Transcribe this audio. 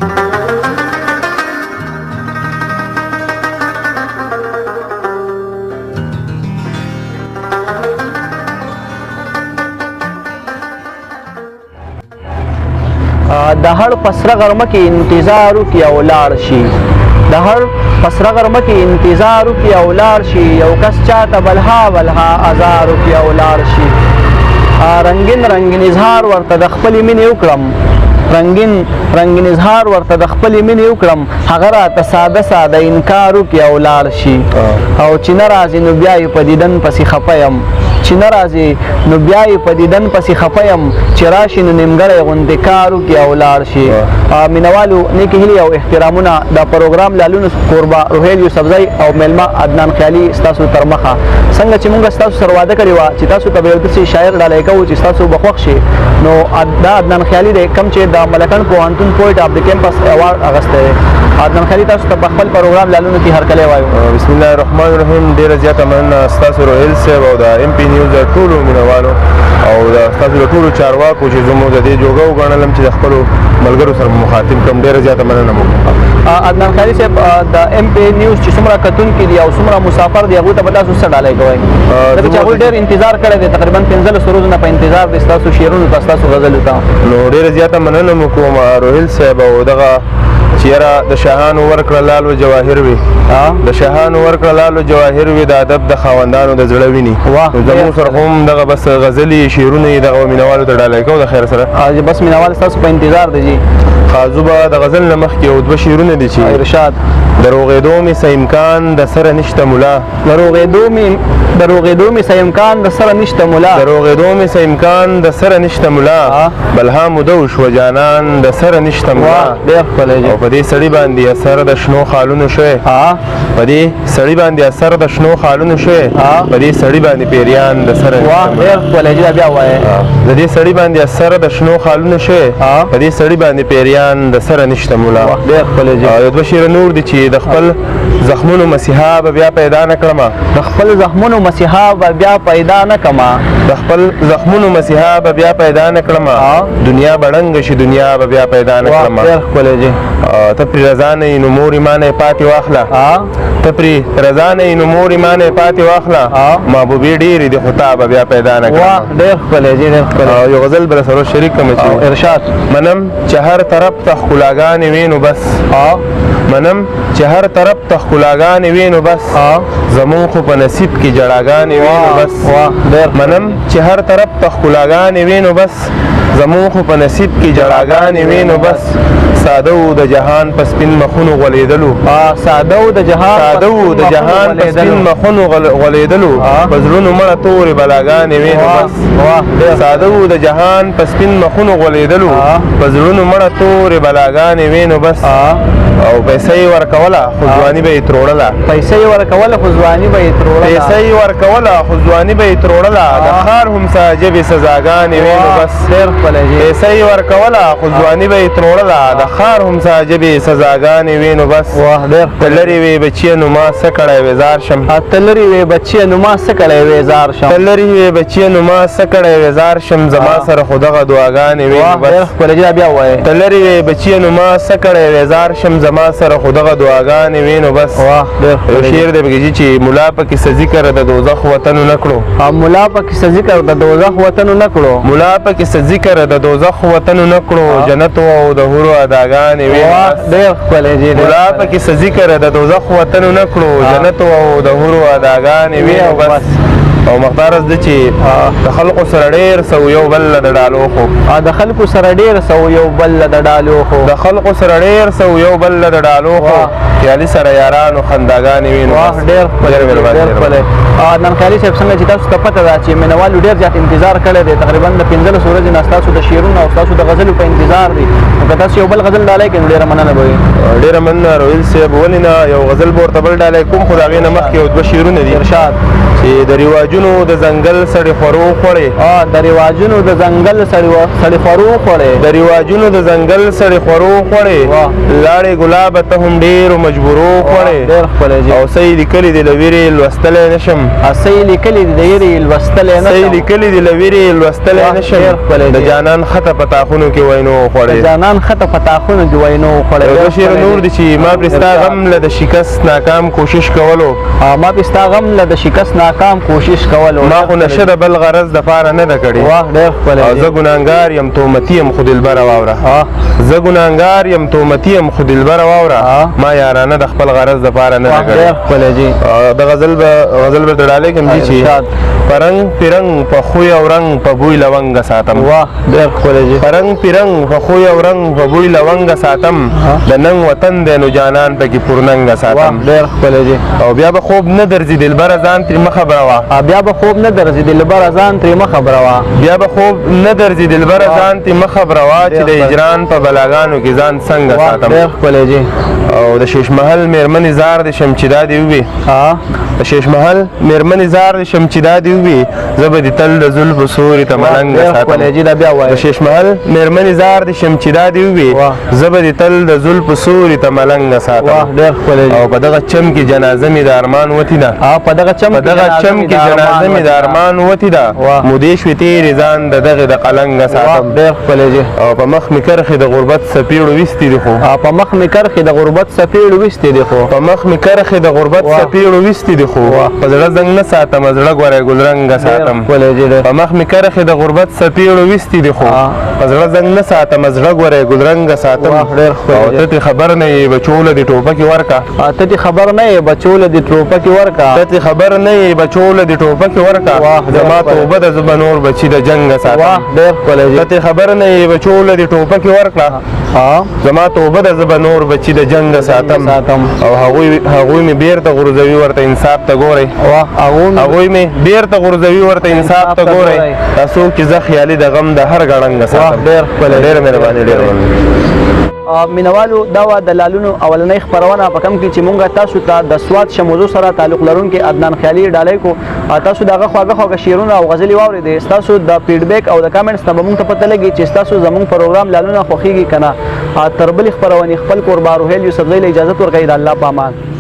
د هړ پسره غرمه کې انتظار وکړي او لاړ شي د هړ پسره غرمه کې انتظار وکړي او لاړ شي یو کس چاته بلها بلها ازار وکړي او لاړ شي رنگین رنگین اظهار ورته د خپلې مینې وکړم رنگین رنگین اظهار ورته د خپلې مینې وکړم هغه راته ساده ساده انکار وکړي او لاړ شي او چې نه راځي نو بیا یې په دیدن پسې خفه یم چې نه راځي نو بیا یې په دیدن پسې خفه یم چې راشي نو نیمګړی غوندې کار وکړي او لاړ شي مینوالو نیکې هیلې او احترامونه دا پروګرام لالونو کوربه روهیل یوسفزی او میلمه عدنان خیالي ستاسو تر مخه څنګه چې موږ ستاسو سره واده کړې وه چې تاسو ته به یو داسې شاعر ډالۍ کوو چې ستاسو به خوښ شي نو دا عدنان خیالي دی کوم چې د ملکن پوهنتون پویټ اف د کیمپس ایوارډ اخیستی دی عدنان خیالي تاسو ته په خپل پروګرام لالونو کې هرکلی وایو بسم الله الرحمن الرحیم ډېره زیاته مننه ستاسو روهیل صاحب او د ایم پي نیوز د ټولو مینوالو او د ستاسو د ټولو چارواکو چې زموږ د دې جوګه وګڼلم چې د خپلو ملګرو سره مخاطب کړم ډېره زیاته مننه مو عدنان خیالي صاحب د ایم پي نیوز چې څومره کتونکي دي او څومره مسافر دي هغوی ته به تاسو څه ډالۍ کوئ ځکه چې هغوی ډېر انتظار کړی دی تقریبا 15 ورځو نه په انتظار دی ستاسو شعرونو ته ستاسو غزلو ته نو ډېره زیاته مننه مو کوم روهیل صاحب او دغه چې یاره د شاهانو ورکړه لالو جواهر وي د شاهانو ورکړه لالو جواهر وي د ادب د خاوندانو د زړه ویني زموږ سره هم دغه بس غزلې شعرونه یې دغه مینوالو ته ډالۍ کوو د خیر سره بس مینوال ستاسو په انتظار دی جي خازو به د غزل نه مخکې یو دوه شعرونه دي چې ارشاد د روغېدو مې څه امکان د سره نشته ملا د روغېدو مې څه امکان د سره نشته ملا د روغېدو مې څه امکان د سره نشته ملا بلها موده وشوه جانان د سره نشته ملا ډېر ښکلی او په دې سړي باندې اثر د شنو خالونو شوی په دې سړي باندې اثر د شنو خالونو شوی په دې سړي باندې پیریان د سره ډېر ښکلی جي بیا وایه د دې سړي باندې اثر د شنو خالونو شوی په دې سړي باندې پیریان د سره نشته ملا ډېر ښکلی جي یو دوه شعره نور دي چې د خپل زخمونو مسیحا به بیا پیدا نه کړمه د خپل زخمونو مسیحا به بیا پیدا نه کړمه د خپل زخمونو مسیحا به بیا پیدا نه کړمه دنیا به ړنګه شي دنیا به بیا پیدا نه کړمه ډېر ښکلی جي ته پرې رضا نه یې نو مور ایمان یې پاتې واخله ته پرې رضا نه یې نو مور ایمان یې پاتې واخله محبوبې ډېرې دي خو تا به بیا پیدا نه کړمه ډېر ښکلی جي ډېر ښکلی یو غزل به سره شریک کړم چې ارشاد منم چې هر طرف ته ښکلاګانې وي نو بس منم چې هر طرف ته ښکلاګانې وي نو بس زمون خو په نصیب کې جړاګانې وي نو بس منم چې هر طرف ته ښکلاګانې وي نو بس زمون خو په نصیب کې جړاګانې وي نو بس ساده و د جهان په سپین مخونو غولیدلو ساده و د جهان په سپین مخونو غولیدلو په زړونو مړه تورې بلاګانې وي نو بس ساده و د جهان په سپین مخونو غولیدلو په زړونو مړه تورې بلاګانې وي نو بس او پیسې یې ورکوله خو ځواني به یې تروړله پیسې یې ورکوله خو ځواني به یې تروړله پیسې یې ورکوله خو ځواني به یې تروړله د ښار همسا ژبې سزاګانې وي نو بس ډېر ښکلی جي پیسې یې ورکوله خو ځواني به یې تروړله د ښار همسا ژبې سزاګانې وي نو بس ته لرې وې بچیه نو ما څه کړی وې زار شم ته لرې وې بچیه نو ما څه کړی وې زار شم ته لرې وې بچیه نو ما څه کړی وې زار شم زما سره خو دغه دعاګانې وي نو بس ډېر ښکلی جي بیا ووایه ته لرې وې بچیه نو ما څه کړی وې زار شم زما سره خو دغه دعاګانې وي نو بس یو شعر دی پکې چې ملا پکې څه ذکر د دوزخ وطنو نه کړو ملا پکې څه ذکر د دوزخ وطنو نه کړو ملا پکې څه ذکر د دوزخ وطنو نه کړو جنت او د حورو اداګانې وي ډېر ښکلی جي ملا پکې څه ذکر د دوزخ وطنو نه کړو جنت او د حورو اداګانې وي نو بس او مختار زده چې د خلکو سره ډېر څه یو بل له د ډالو خو د خلکو سره ډېر څه یو بل له د ډالو خو د خلکو سره ډېر څه یو بل له د ډالو خو خیالي سره یارانو خنداګانې وي نو ډېر ښکلی عدنان خیالي صاحب څنګه چې تاسو ته پته ده چې مینوالو ډېر زیات انتظار کړی دی تقریبا د 15 ورځې نه ستاسو د شعرونو او ستاسو د غزلو په انتظار دي نو که تاسو یو بل غزل ډالۍ کړئ نو ډېره مننه به وي ډېره مننه روهیل صاحب ولې نه یو غزل به ورته بل ډالۍ کوم خو د هغې نه مخکې یو دوه شعرونه دي ارشاد چې د رواج رواجونو د ځنګل سړې خورو خوړې د رواجونو د ځنګل سړې خورو خوړې د رواجونو د ځنګل سړې خورو خوړې لاړې ګلابه ته هم ډېرو مجبورو خوړې ډېر ښکلی جي او څه یې لیکلي دي له ویرې لوستلی نشم څه یې لیکلي دي د ویرې لوستلی څه یې نشم لیکلي دي له ویرې لوستلی نشم ډېر ښکلی د جي جانان خطه په تاخونو کې وینو خوړې د جانان خطه په تاخونو کې وینو خوړې یو شعر نور دی چې ما پرې ستا غم له د شکست ناکام کوشش کولو ما پرې ستا غم له د شکست ناکام کوشش کولو ما خو نشه د بل غرض دپاره نه ده کړې واه ډېر ښکلی او زه ګناهګار یم تهمتي یم خو دلبره واوره زه ګناهګار یم تهمتي یم خو دلبره واوره ما یارانه د خپل غرض دپاره نه ده ډېر کړې ښکلی جي د غزل به ډډالی کوم دي چې پرنګ پیرنګ په خوی او رنګ په بوی لونګه ساتم واه ډېر ښکلی جي پرنګ پیرنګ په خوی او رنګ په بوی لونګه ساتم د ننګ وطن دی نو جانان پکې پرننګه ساتم ډېر ښکلی جي او بیا به خوب نه درځي دلبره ځان ترې مه خبره وه بیا به خوب نه درځي دلبره ځان ترې مه خبره وه بیا به خوب نه درځي دلبره ځان ترې مه خبره وه چې د هجران په بلاګانو کې ځان څنګه ساتم ډېر ښکلی جي او د شیش محل مېرمنې زار دې شم چې دا دې ووي د شیش محل مېرمنې زار دې شم چې دا دې ووي زه به دې تل د زلفو سوري ته ملنګه ساتم د شیش محل مېرمنې زار دې شم چې دا دې ووي زه به دې تل د زلفو سوري ته ملنګه ساتم او په دغه چم کې جنازه مې د ارمان وتې ده په دغه چم کې جنازه مې د ارمان وتې ده مودې شوې تېرې ځان د دغې د قلنګه ساتم ډېر ښکلی جي او په مخ مې کرښې د غربت څپېړو ویستې دي خو په مخ مې کرښې د غربت څپېړو ویستې دي خو په مخ مې کرښې د غربت څپېړو ویستې دي خو په زړه زنګ نه ساتم زړه ګوری ګلرنګه ساتم په مخ مې کرښې د غربت څپېړو ویستې دي خو په زړه زنګ نه ساتم زړه ګوری ګلرنګه ساتم او ته ترې خبر نه یې بچوله دې ټوپکې ورکه ته ترې خبر نه یې بچوله دې ټوپکې ورکه ته ترې خبر نه یې بچوله دې ټوپکې ورکه زما توبه ده زه به نور بچي د جنګه ساتم ډېر ښکلی جي ته ترې خبر نه یې بچوله دې ټوپکې ورکړه زما توبه ده زه به نور بچي د جنګه ساتم او هغوی مې بېرته غورځوي ورته انصاف ته ګورئ هغوی مې بېرته غورځوي ورته انصاف ته ګورئ دا څوک چې زه خیالي د غم د هر ګړنګه ساتم ډېره مهرباني ډېره مینوالو دا وه د لالونو اولنۍ خپرونه په کم کې چې مونږ تاسو ته د سوات شموضوع سره تعلق لرونکي عدنان خیالي ډالۍ کو تاسو د هغه خواږه شعرونه او غزلې واورېدې ستاسو د فیډبیک او د کامنټس نه به مونږ ته پته لګي چې ستاسو زموږ پروګرام لالونه خوښېږي که نه تر بلې خپرونې خپل کور باروهیل یوسفزۍ له اجازت ورکوي د الله په امان